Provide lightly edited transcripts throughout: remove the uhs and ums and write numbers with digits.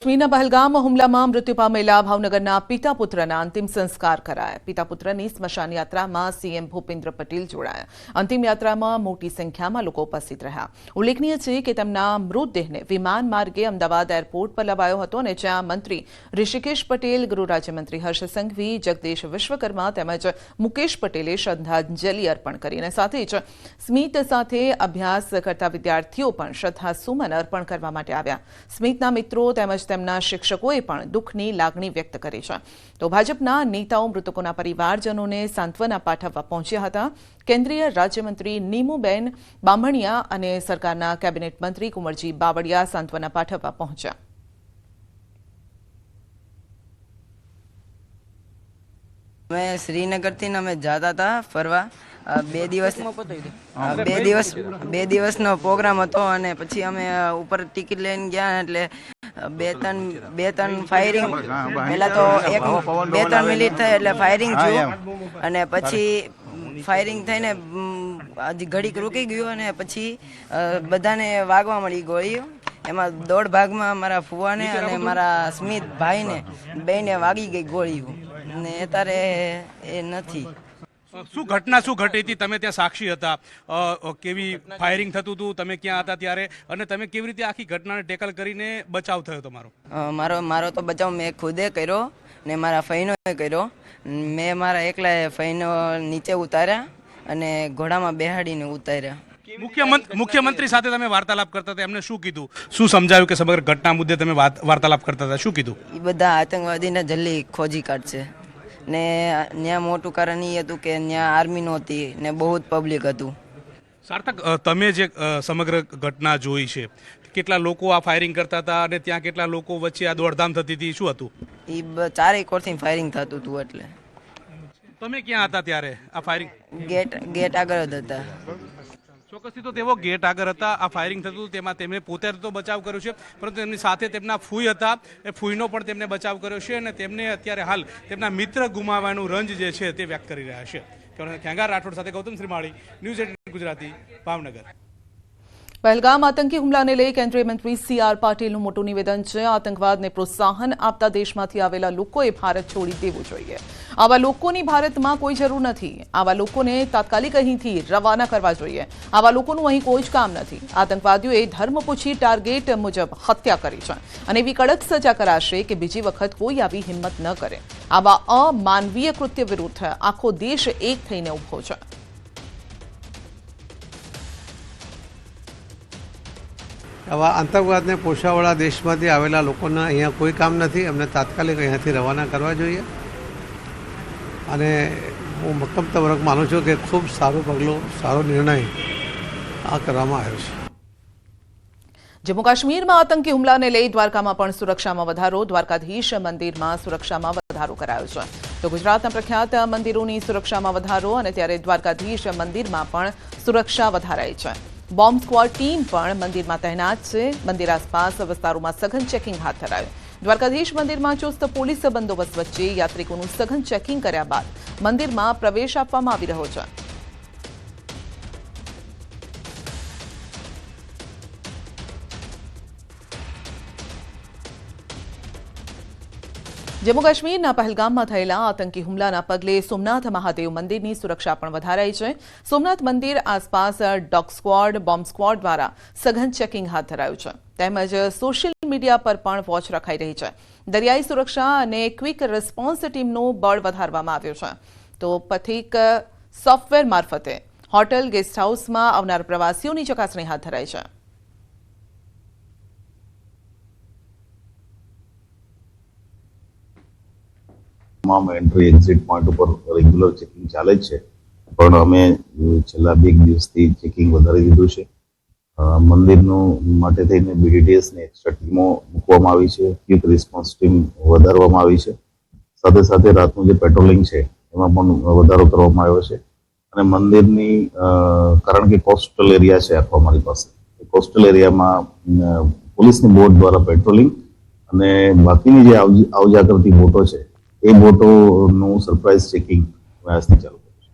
કાશ્મીરના પહલગામ હુમલામાં મૃત્યુ પામેલા ભાવનગરના પિતા પુત્રના અંતિમ સંસ્કાર કરાયા। પિતા પુત્રની સ્મશાન યાત્રામાં સીએમ ભૂપેન્દ્ર પટેલ જોડાયા। અંતિમ યાત્રામાં મોટી સંખ્યામાં લોકો ઉપસ્થિત રહ્યા। ઉલ્લેખનીય છે કે તેમના મૃતદેહને વિમાન માર્ગે અમદાવાદ એરપોર્ટ પર લવાયો હતો અને જ્યાં મંત્રી ઋષિકેશ પટેલ, ગૃહ રાજ્યમંત્રી હર્ષ સંઘવી, જગદીશ વિશ્વકર્મા તેમજ મુકેશ પટેલે શ્રદ્ધાંજલિ અર્પણ કરી અને સાથે જ સ્મિત સાથે અભ્યાસ કરતા વિદ્યાર્થીઓ પણ શ્રદ્ધાસુમન અર્પણ કરવા માટે આવ્યા। સ્મિતના મિત્રો તેમજ તેમના શિક્ષકોએ પણ દુઃખની લાગણી વ્યક્ત કરી છે। તો ભાજપના નેતાઓ મૃતકોના પરિવારજનોને સાંત્વના પાઠવવા પહોંચ્યા હતા। કેન્દ્રીય રાજ્યમંત્રી નીમુબેન બામણિયા અને સરકારના કેબિનેટ મંત્રી કુંવરજી બાવળિયા સાંત્વના પાઠવવા પહોંચ્યા। मैं श्रीनगर थी ना मैं जाता था फरवा બે દિવસનો પ્રોગ્રામ હતો અને પછી અમે ઉપર ટિકિટ લઈને ગયા એટલે બે ત્રણ ફાયરિંગ પહેલા તો બે ત્રણ મિનિટ થઈ એટલે ફાયરિંગ થયું અને પછી ફાયરિંગ થઈને હજી ઘડીક રૂકી ગયું અને પછી બધાને વાગવા મળી ગોળીઓ। એમાં દોઢ ભાગમાં મારા ફુવાને અને મારા સ્મિત ભાઈને બેને વાગી ગઈ ગોળીઓ ને અત્યારે એ નથી। શું ઘટના શું ઘટી હતી? તમે ત્યાં સાક્ષી હતા, કેવી ફાયરિંગ થતું હતું, તમે ક્યાં હતા ત્યારે, અને તમે કેવી રીતે આખી ઘટનાને ટેકલ કરીને બચાવ થયો તમારો? મારો તો બચાવ મેં ખુદે કર્યો ને મારા ફઈનોએ કર્યો। મેં મારા એકલા ફઈનો નીચે ઉતાર્યા અને ઘોડામાં બેહાડીને ઉતાર્યા। મુખ્યમંત્રી સાથે તમે વાર્તાલાપ કરતા હતા, એમને શું કીધું, શું સમજાવ્યું કે સમગ્ર ઘટના મુદ્દે તમે વાર્તાલાપ કરતા હતા, શું કીધું? એ બધા આતંકવાદીને જલ્દી ખોજી કાઢશે ને ત્યાં મોટું કારણ એ હતું કે ત્યાં આર્મી નહોતી ને બહુ જ પબ્લિક હતું। સાર્થક, તમે જે સમગ્ર ઘટના જોઈ છે, કેટલા લોકો આ ફાયરિંગ કરતા હતા અને ત્યાં કેટલા લોકો વચ્ચે આ દોડધામ થતી હતી, શું હતું? એ ચારેય કોરથી ફાયરિંગ થતું હતું એટલે તમે ક્યાં હતા ત્યારે? આ ફાયરિંગ ગેટ આગળ જ હતા। ચોક્કસથી તો તેઓ ગેટ આગળ હતા, આ ફાયરિંગ થતું હતું, તેમાં તેમણે પોતે તો બચાવ કર્યો છે, પરંતુ તેમની સાથે તેમના ફૂઈ હતા, એ ફૂઈનો પણ તેમને બચાવ કર્યો છે અને તેમને અત્યારે હાલ તેમના મિત્ર ગુમાવવાનું રંજ જે છે તે વ્યક્ત કરી રહ્યા છે। ખેંગાર રાઠોડ સાથે ગૌતમ શ્રીમાળી, ન્યૂઝ 18 ગુજરાતી, ભાવનગર। પહલગામ આતંકી હુમલાને લઈ કેન્દ્રીય મંત્રી સી.આર. પાટીલનું મોટું નિવેદન છે। આતંકવાદને પ્રોત્સાહન આપતા દેશમાંથી આવેલા લોકોએ ભારત છોડી દેવું જોઈએ। આવા લોકોની ભારતમાં કોઈ જરૂર નથી। આવા લોકોને તાત્કાલિક અહીંથી રવાના કરવા જોઈએ। આવા લોકોનું અહીં કોઈ જ કામ નથી। આતંકવાદીઓએ ધર્મ પૂછી ટાર્ગેટ મુજબ હત્યા કરી છે અને એવી કડક સજા કરાશે કે બીજી વખત કોઈ આવી હિંમત ન કરે। આવા અમાનવીય કૃત્ય વિરુદ્ધ આખો દેશ એક થઈને ઊભો છે। આવા આતંકવાદને પોષાવાળા દેશમાંથી આવેલા લોકોના અહીંયા કોઈ કામ નથી। એમને તાત્કાલિક અહીંયાથી રવાના કરવા જોઈએ અને હું મક્કમતાપૂર્વક માનું છું કે ખૂબ સારું પગલું, સારો નિર્ણય આ કરવામાં આવ્યો છે। જમ્મુ કાશ્મીરમાં આતંકી હુમલાને લઈ દ્વારકામાં પણ સુરક્ષામાં વધારો। દ્વારકાધીશ મંદિરમાં સુરક્ષામાં વધારો કરાયો છે। તો ગુજરાતના પ્રખ્યાત મંદિરોની સુરક્ષામાં વધારો અને ત્યારે દ્વારકાધીશ મંદિરમાં પણ સુરક્ષા વધારાઈ છે। બોમ્બ સ્ક્વોડ ટીમ પણ મંદિરમાં તૈનાત છે। મંદિર આસપાસ વિસ્તારોમાં સઘન ચેકિંગ હાથ ધરાયું। દ્વારકાધીશ મંદિરમાં ચુસ્ત પોલીસ બંદોબસ્ત વચ્ચે યાત્રિકોનું સઘન ચેકિંગ કર્યા બાદ મંદિરમાં પ્રવેશ આપવામાં આવી રહ્યો છે। જમ્મુ કાશ્મીરના પહલગામમાં થયેલા આતંકી હુમલાના પગલે સોમનાથ મહાદેવ મંદિરની સુરક્ષા પણ વધારાઈ છે। સોમનાથ મંદિર આસપાસ ડોગ સ્ક્વોડ, બોમ્બ સ્ક્વોડ દ્વારા સઘન ચેકિંગ હાથ ધરાયું છે તેમજ સોશિયલ મીડિયા પર પણ વોચ રખાઈ રહી છે। દરિયાઈ સુરક્ષા અને ક્વિક રિસ્પોન્સ ટીમનું બળ વધારવામાં આવ્યું છે। તો પથિક સોફ્ટવેર મારફતે હોટેલ, ગેસ્ટ હાઉસમાં આવનાર પ્રવાસીઓની ચકાસણી હાથ ધરાઈ છે। તમામ એન્ટ્રી એક્ઝિટ પોઈન્ટ ઉપર રેગ્યુલર ચેકિંગ ચાલે છે, પણ અમે છેલ્લા 2 દિવસથી ચેકિંગ વધારી દીધું છે। મંદિરનું માટે થઈને BDTS ને એક્સ્ટ્રા ટીમો મૂકવામાં આવી છે, ક્વિક રિસ્પોન્સ ટીમ વધારવામાં આવી છે। સાથે સાથે રાતનું જે પેટ્રોલિંગ છે એમાં પણ વધારો કરવામાં આવ્યો છે અને મંદિરની કારણ કે કોસ્ટલ એરિયા છે આખો અમારી પાસે, કોસ્ટલ એરિયામાં પોલીસની બોટ દ્વારા પેટ્રોલિંગ અને બાકીની જે આવજા કરતી બોટો છે એ બોટોનું સરપ્રાઇઝ ચેકિંગ આજથી ચાલુ કર્યું છે।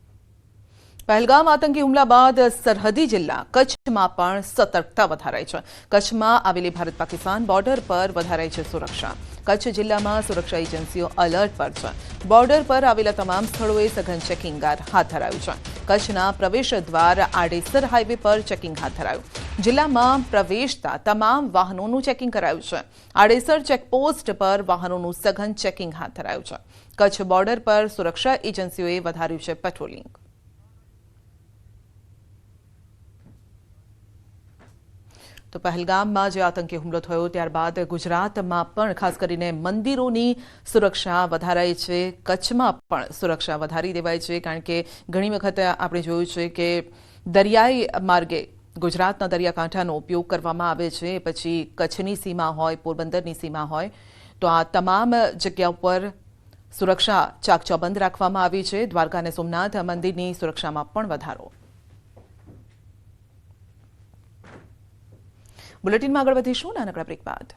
પહેલગામ આતંકી હુમલા બાદ સરહદી જિલ્લા કચ્છમાં પણ સતર્કતા વધારાઈ છે. કચ્છમાં આવેલી ભારત પાકિસ્તાન બોર્ડર પર વધારાઈ છે સુરક્ષા. કચ્છ જિલ્લામાં સુરક્ષા એજન્સીઓ એલર્ટ પર છે. બોર્ડર પર આવેલા તમામ સ્થળોએ સઘન ચેકિંગ હાથ ધરાયું છે. કચ્છના પ્રવેશ દ્વાર આડેસર હાઈવે પર ચેકિંગ હાથ ધરાયું. જિલ્લામાં પ્રવેશતા તમામ વાહનોનું ચેકિંગ કરાયું છે. આડેસર ચેકપોસ્ટ પર વાહનોનું સઘન ચેકિંગ હાથ ધરાયું છે. કચ્છ બોર્ડર પર સુરક્ષા એજન્સીઓએ વધાર્યું છે પેટ્રોલિંગ. તો પહેલગામમાં જે આતંકી હુમલો થયો ત્યારબાદ ગુજરાતમાં પણ ખાસ કરીને મંદિરોની સુરક્ષા વધારાઈ છે. કચ્છમાં પણ સુરક્ષા વધારી દેવાઈ છે, કારણ કે ઘણી વખત આપણે જોયું છે કે દરિયાઈ માર્ગે ગુજરાતના દરિયાકાંઠાનો ઉપયોગ કરવામાં આવે છે. પછી કચ્છની સીમા હોય, પોરબંદરની સીમા હોય, તો આ તમામ જગ્યાઓ પર સુરક્ષા ચાકચોબંધ રાખવામાં આવી છે. દ્વારકા અને સોમનાથ મંદિરની સુરક્ષામાં પણ વધારો. બુલેટિનમાં આગળ વધીશું નાનકડા બ્રેક બાદ.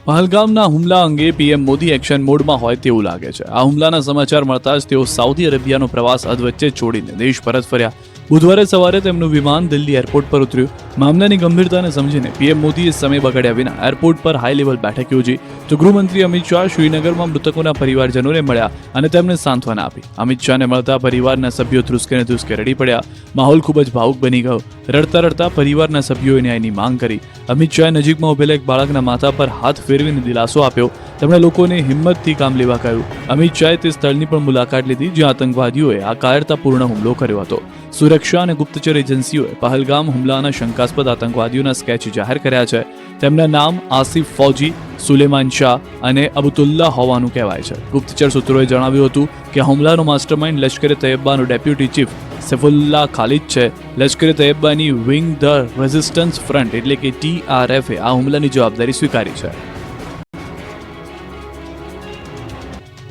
પહલગામના હુમલા અંગે પીએમ મોદી એક્શન મોડમાં હોય તેવું લાગે છે. આ હુમલાના સમાચાર મળતા જ તેઓ સાઉદી અરેબિયાનો પ્રવાસ અધવચ્ચે છોડીને દેશ પરત ફર્યા. બુધવારે સવારે તેમનું વિમાન દિલ્હી એરપોર્ટ પર ઉતર્યું. મામલાની ગંભીરતાને સમજીને પીએમ મોદીએ સમય બગાડ્યા વિના એરપોર્ટ પર હાઈ લેવલ બેઠક યોજી. તો ગૃહમંત્રી અમિત શાહ શ્રીનગરમાં મૃતકોના પરિવારજનોને મળ્યા અને તેમને સાંત્વના આપી. અમિત શાહને મળતા પરિવારના સભ્યો ધ્રુસકે રડી પડ્યા. માહોલ ખૂબ જ ભાવુક બની ગયો. રડતા રડતા પરિવારના સભ્યોએ ન્યાયની માંગ કરી. અમિત શાહે નજીકમાં ઉભેલા એક બાળકના માથા પર હાથ ફેરવીને દિલાસો આપ્યો. તેમણે લોકોને હિંમતથી કામ લેવા કહ્યું. અમિત શાહે તે સ્થળની પણ મુલાકાત લીધી જ્યાં આતંકવાદીઓએ આ કાયરતાપૂર્ણ હુમલો કર્યો હતો. સુરક્ષા અને ગુપ્તચર એજન્સીઓએ પહલગામ હુમલાના શંકાસ્પદ આતંકવાદીઓના સ્કેચ જાહેર કર્યા છે. તેમના નામ આસિફ ફૌજી, સુલેમાન શાહ અને અબુતુલ્લા હોવાનું કહેવાય છે. ગુપ્તચર સૂત્રોએ જણાવ્યું હતું કે હુમલાનો માસ્ટરમાઇન્ડ લશ્કરે તૈયબાનો ડેપ્યુટી ચીફ સૈફુલ્લાહ ખાલિદ છે. લશ્કરે તૈયબાની વિંગ ધ રેઝિસ્ટન્સ ફ્રન્ટ એટલે કે TRF આ હુમલાની જવાબદારી સ્વીકારી છે.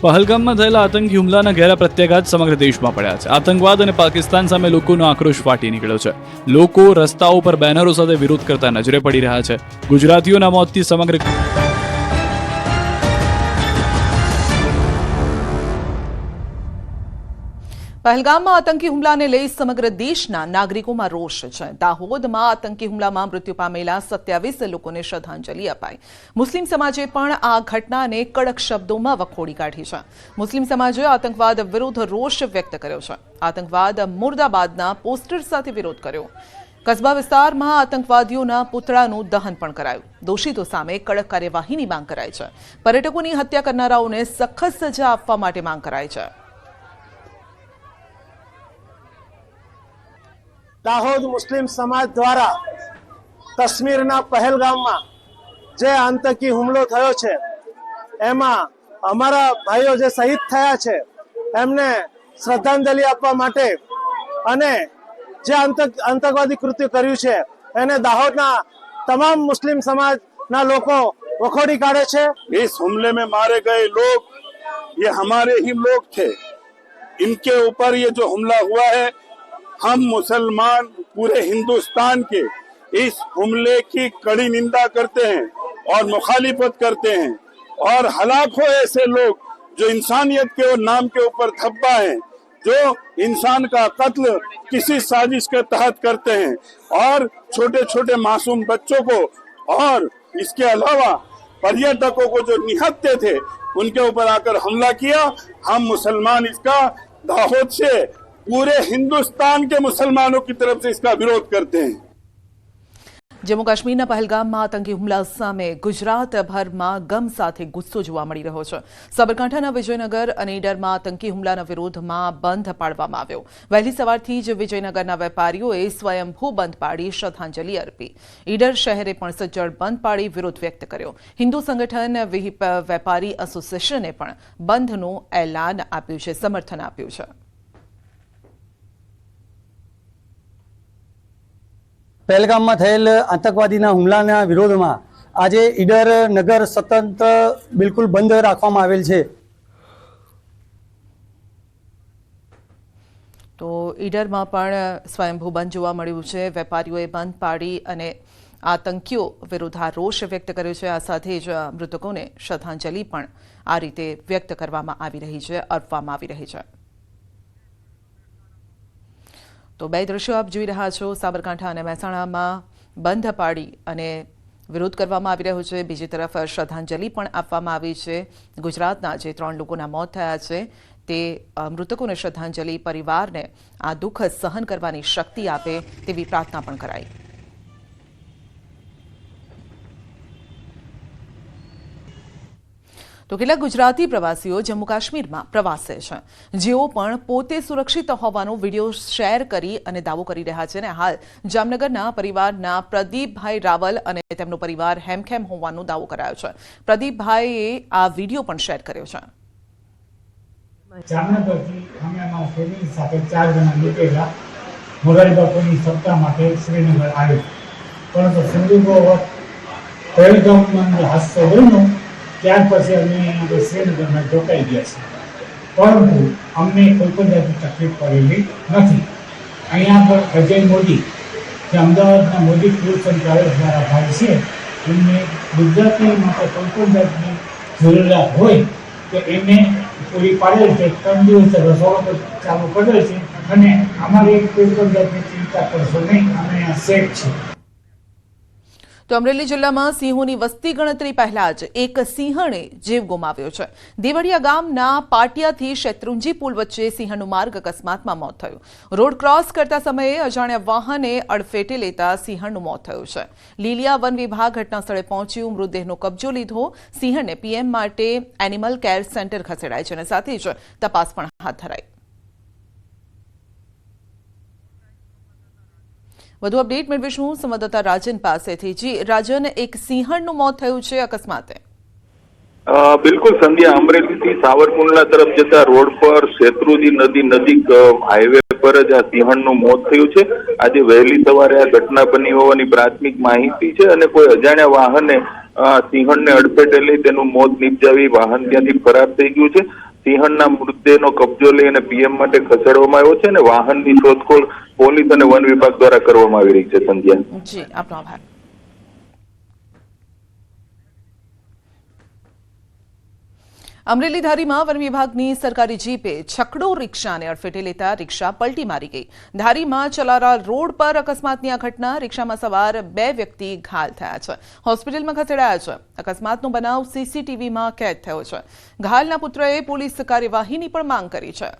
પહલગામમાં થયેલા આતંકી હુમલાના ઘેરા પ્રત્યાઘાત સમગ્ર દેશમાં પડ્યા છે. આતંકવાદ અને પાકિસ્તાન સામે લોકોનો આક્રોશ ફાટી નીકળ્યો છે. લોકો રસ્તાઓ પર બેનરો સાથે વિરોધ કરતા નજરે પડી રહ્યા છે. ગુજરાતીઓના મોતથી સમગ્ર પહેલગામમાં આતંકી હુમલાને લઈ સમગ્ર દેશના નાગરિકોમાં રોષ છે. દાહોદમાં આતંકી હુમલામાં મૃત્યુ પામેલા 27 લોકોને શ્રદ્ધાંજલિ અપાઈ. મુસ્લિમ સમાજે પણ આ ઘટનાને કડક શબ્દોમાં વખોડી કાઢી છે. મુસ્લિમ સમાજે આતંકવાદ વિરુદ્ધ રોષ વ્યક્ત કર્યો છે. આતંકવાદ મુર્દાબાદના પોસ્ટર સાથે વિરોધ કર્યો. કસ્બા વિસ્તારમાં આતંકવાદીઓના પુતળાનું દહન પણ કરાયું. દોષિતો સામે કડક કાર્યવાહીની માંગ કરાઈ છે. પર્યટકોની હત્યા કરનારાઓને સખત સજા આપવા માટે માંગ કરાઈ છે. દાહોદ મુસ્લિમ સમાજ દ્વારા કાશ્મીરના પહેલગામમાં જે આતંકી હુમલો થયો છે એમાં અમારા ભાઈઓ જે શહીદ થયા છે એમને શ્રદ્ધાંજલિ આપવા માટે અને જે આતંકવાદી કૃત્ય કર્યું છે એને દાહોદના તમામ મુસ્લિમ સમાજના લોકો વખોડી કાઢે છે. इस हमले में मारे गए लोग ये हमारे ही लोग थे. इनके ऊपर ये जो हमला हुआ है, हम मुसलमान पूरे हिंदुस्तान के इस हमले की कड़ी निंदा करते हैं और मुखालिफत करते हैं. और हलाकों ऐसे लोग जो इंसानियत के नाम के ऊपर धब्बा हैं, जो इंसान का कत्ल किसी साजिश के तहत करते हैं और छोटे छोटे मासूम बच्चों को और इसके अलावा पर्यटकों को जो निहत्ते थे उनके ऊपर आकर हमला किया. हम मुसलमान इसका दाहोद से पूरे हिंदुस्तान के मुसलमानों की तरफ से इसका विरोध करते हैं. જમ્મુ કાશ્મીરના પહેલગામમાં આતંકી હુમલા સામે ગુજરાતભરમાં ગમ સાથે ગુસ્સો જોવા મળી રહ્યો છે. સાબરકાંઠાના વિજયનગર અને ઈડરમાં આતંકી હુમલાના વિરોધમાં બંધ પાડવામાં આવ્યો. વહેલી સવારથી જ વિજયનગરના વેપારીઓએ સ્વયંભૂ બંધ પાડી શ્રદ્ધાંજલિ અર્પી. ઈડર શહેરે પણ સજ્જડ બંધ પાડી વિરોધ વ્યક્ત કર્યો. હિન્દુ સંગઠન વિહિપ વેપારી એસોસિએશને પણ બંધનું એલાન આપ્યું છે, સમર્થન આપ્યું છે. પહેલગામમાં થયેલ આતંકવાદીના હુમલાના વિરોધમાં આજે ઈડર નગર સ્વતંત્ર બિલકુલ બંધ રાખવામાં આવેલ છે. તો ઈડરમાં પણ સ્વયંભૂ બંધ જોવા મળ્યું છે. વેપારીઓએ બંધ પાડી અને આતંકીઓ વિરુદ્ધ આ રોષ વ્યક્ત કર્યો છે. આ સાથે જ મૃતકોને શ્રદ્ધાંજલિ પણ આ રીતે વ્યક્ત કરવામાં આવી રહી છે, અર્પવામાં આવી રહી છે. તો બે દ્રશ્યો આપ જોઈ રહ્યા છો. સાબરકાંઠા અને મહેસાણામાં બંધ પાડી અને વિરોધ કરવામાં આવી રહ્યો છે. બીજી તરફ શ્રદ્ધાંજલિ પણ આપવામાં આવી છે. ગુજરાતના જે 3 લોકોના મોત થયા છે તે મૃતકોને શ્રદ્ધાંજલિ, પરિવારને આ દુઃખ સહન કરવાની શક્તિ આપે તેવી પ્રાર્થના પણ કરાઈ. તો કેટલાક ગુજરાતી પ્રવાસીઓ જમ્મુ કાશ્મીરમાં પ્રવાસે છે, જેઓ પણ પોતે સુરક્ષિત હોવાનો વિડીયો શેર કરી અને દાવો કરી રહ્યા છે. અને હાલ જામનગરના પરિવારના પ્રદીપભાઈ રાવલ અને તેમનો પરિવાર હેમખેમ હોવાનો દાવો કરાયો છે. પ્રદીપભાઈએ આ વિડીયો પણ શેર કર્યો છે. જામનગરથી અમે અમારા ફેમિલી સાથે 4 જણા નીકળેલા મોરારી બાપુની સપ્તાહ માટે શ્રીનગર આવ્યું, પરંતુ સંજોગોવશ પહેલગામમાં હાદસો બન્યો ત્યાર પછી અમે શ્રીનગરમાં રોકાઈ ગયા છીએ, પરંતુ અમને કોઈ પણ જાતની તકલીફ પડેલી નથી. અહીંયા પર અજય મોદી જે અમદાવાદના મોદી ટૂર્સ એન્ડ ટ્રાવેલ્સ દ્વારા ભાઈ છે, એમને ગુજરાતી માટે કોઈ પણ જાતની જરૂરિયાત હોય તો એમને પૂરી પાડેલ છે. 3 દિવસ રસોડો ચાલુ કરેલ છે અને અમારી કોઈ પણ જાતની ચિંતા કરશો નહીં, અમે અહીંયા સેફ છીએ. તો અમરેલી જિલ્લામાં સિંહોની વસ્તી ગણતરી પહેલા જ એક સિંહણે જીવ ગુમાવ્યો છે. દેવળિયા ગામના પાટિયાથી શેત્રુંજી પુલ વચ્ચે સિંહણનું માર્ગ અકસ્માતમાં મોત થયું. રોડ ક્રોસ કરતા સમયે અજાણ્યા વાહને અડફેટે લેતા સિંહણનું મોત થયું છે. લીલિયા વન વિભાગ ઘટના સ્થળે પહોંચ્યું, મૃતદેહનો કબજો લીધો. સિંહણને પીએમ માટે એનિમલ કેર સેન્ટર ખસેડાય છે અને સાથે જ તપાસ પણ હાથ ધરાઈ. વધુ અપડેટ મેળવીશું સંવાદદાતા રાજન પાસેથી. જી રાજન, એક સિંહણનું મોત થયું છે અકસ્માતે. બિલકુલ સંધ્યા, અમરેલીથી સાવરકુંડલા તરફ જતા રોડ પર શેત્રુજી નદી નજીક હાઈવે પર જ આ સિંહણનું મોત થયું છે. આજે વહેલી સવારે આ ઘટના બની હોવાની પ્રાથમિક માહિતી છે અને કોઈ અજાણ્યા વાહને સિંહણને અડફેટે લઈ તેનું મોત નિપજાવી વાહન ત્યાંથી ફરાર થઈ ગયું છે. સિંહણના મૃતદેહનો કબજો લઈ અને પીએમ માટે ખસેડવામાં આવ્યો છે અને વાહનની શોધખોળ પોલીસ અને વન વિભાગ દ્વારા કરવામાં આવી રહી છે. સંધ્યા જી, આપનો આભાર. અમરેલી ધારીમાં વન વિભાગની સરકારી જીપે છકડો રિક્ષાને અડફેટે લેતા રિક્ષા પલટી મારી ગઈ. ધારીમાં ચલારા રોડ પર અકસ્માતની આ ઘટના. રિક્ષામાં સવાર 2 વ્યક્તિ ઘાયલ થયા છે, હોસ્પિટલમાં ખસેડાયા છે. અકસ્માતનો બનાવ સીસીટીવીમાં કેદ થયો છે. ઘાયલના પુત્રએ પોલીસ કાર્યવાહીની પણ માંગ કરી છે.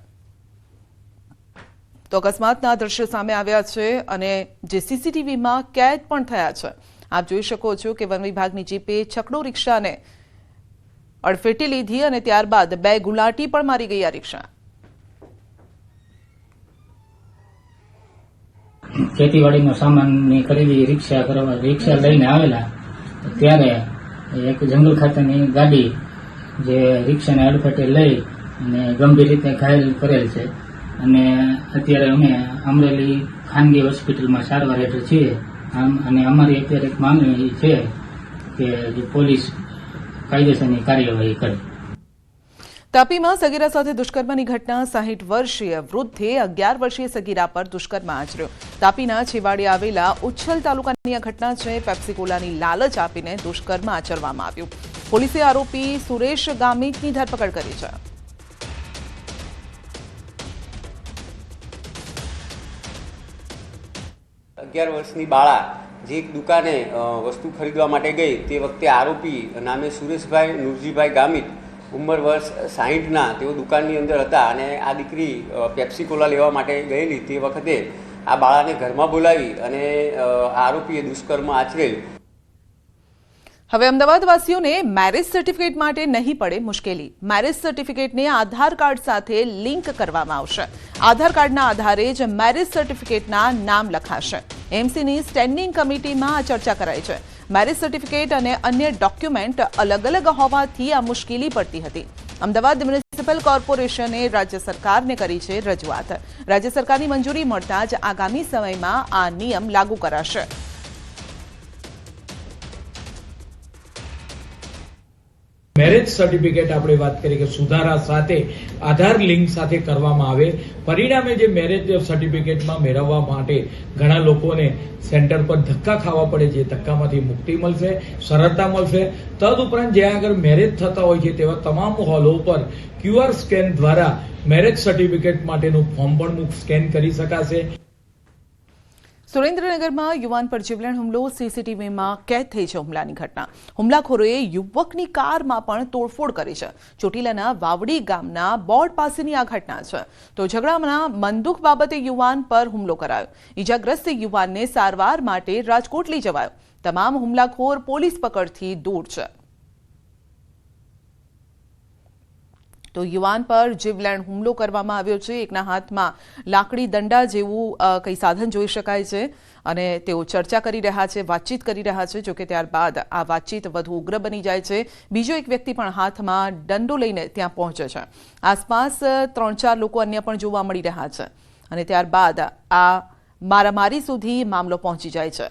તો અકસ્માતના દ્રશ્યો સામે આવ્યા છે અને જે સીસીટીવીમાં કેદ પણ થયા છે. આપ જોઈ શકો છો કે વન વિભાગની જીપે છકડો રિક્ષાને અડફેટે લીધી અને ત્યારબાદ 2 ગુલાટી પણ મારી ગઈ આ રિક્ષા. ખેતીવાડીનો સામાનની ખરીદી રિક્ષા લઈને આવેલા ત્યારે એક જંગલ ખાતાની ગાડી જે રિક્ષાને અડફેટે લઈ અને ગંભીર રીતે ઘાયલ કરેલ છે અને અત્યારે અમે અમરેલી ખાનગી હોસ્પિટલમાં સારવાર હેઠળ છીએ. અને અમારી અત્યારે એક માંગણી છે કે જે પોલીસ કાયદેસરની કાર્યવાહી કરે. તાપીમાં સગીરા સાથે દુષ્કર્મની ઘટના. 60 વર્ષીય વૃદ્ધે 11 વર્ષીય સગીરા પર દુષ્કર્મ આચર્યો. તાપીના છેવાડે આવેલા ઉચ્છલ તાલુકાની આ ઘટના છે. પેપ્સી કોલાની લાલચ આપીને દુષ્કર્મ આચરવામાં આવ્યું. પોલીસે આરોપી સુરેશ ગામિતની ધરપકડ કરી છે. અગિયાર વર્ષની બાળા જે એક દુકાને વસ્તુ ખરીદવા માટે ગઈ તે વખતે આરોપી નામે સુરેશભાઈ નુરજીભાઈ ગામિત, ઉંમર વર્ષ 60ના, તેઓ દુકાનની અંદર હતા અને આ દીકરી પેપ્સી કોલા લેવા માટે ગયેલી તે વખતે આ બાળાને ઘરમાં બોલાવી અને આરોપીએ દુષ્કર્મ આચરેલ. હવે અમદાવાદવાસીઓને મેરેજ સર્ટિફિકેટ માટે નહીં પડે મુશ્કેલી. મેરેજ સર્ટિફિકેટને આધાર કાર્ડ સાથે લિંક કરવામાં આવશે. આધાર કાર્ડના આધારે જ મેરેજ સર્ટિફિકેટના નામ લખાશે. એમસીની સ્ટેન્ડિંગ કમિટીમાં આ ચર્ચા કરાઈ છે. મેરેજ સર્ટિફિકેટ અને અન્ય ડોક્યુમેન્ટ અલગ અલગ હોવાથી આ મુશ્કેલી પડતી હતી. અમદાવાદ મ્યુનિસિપલ કોર્પોરેશને રાજ્ય સરકારને કરી છે રજૂઆત. રાજ્ય સરકારની મંજૂરી મળતા જ આગામી સમયમાં આ નિયમ લાગુ કરાશે. મેરેજ સર્ટિફિકેટ આપણે વાત કરીએ કે સુધારા સાથે આધાર લિંક સાથે કરવામાં આવે, પરિણામે જે મેરેજ સર્ટિફિકેટમાં મેળવવા માટે ઘણા લોકોને સેન્ટર પર ધક્કા ખાવા પડે છે, ધક્કામાંથી મુક્તિ મળશે, સરળતા મળશે. તદુપરાંત જ્યાં આગળ મેરેજ થતા હોય છે તેવા તમામ હોલો પર QR સ્કેન દ્વારા મેરેજ સર્ટિફિકેટ માટેનું ફોર્મ પણ સ્કેન કરી શકાશે. સુરેન્દ્રનગરમાં યુવાન પર જીવલેણ હુમલો, સીસીટીવીમાં કેદ થઈ છે હુમલાની ઘટના. હુમલાખોરોએ યુવકની કારમાં પણ તોડફોડ કરી છે. ચોટીલાના વાવડી ગામના બોર્ડ પાસેની આ ઘટના છે. તો ઝઘડાના મનદુખ બાબતે યુવાન પર હુમલો કરાયો. ઈજાગ્રસ્ત યુવાનને સારવાર માટે રાજકોટ લઈ જવાયો. તમામ હુમલાખોર પોલીસ પકડથી દૂર છે. તો યુવાન પર જીવલેણ હુમલો કરવામાં આવ્યો છે. એકના હાથમાં લાકડી દંડા જેવું કંઈ સાધન જોઈ શકાય છે અને તેઓ ચર્ચા કરી રહ્યા છે, વાતચીત કરી રહ્યા છે. જોકે ત્યારબાદ આ વાતચીત વધુ ઉગ્ર બની જાય છે. બીજો એક વ્યક્તિ પણ હાથમાં દંડો લઈને ત્યાં પહોંચે છે. આસપાસ 3-4 લોકો અન્ય પણ જોવા મળી રહ્યા છે અને ત્યારબાદ આ મારામારી સુધી મામલો પહોંચી જાય છે.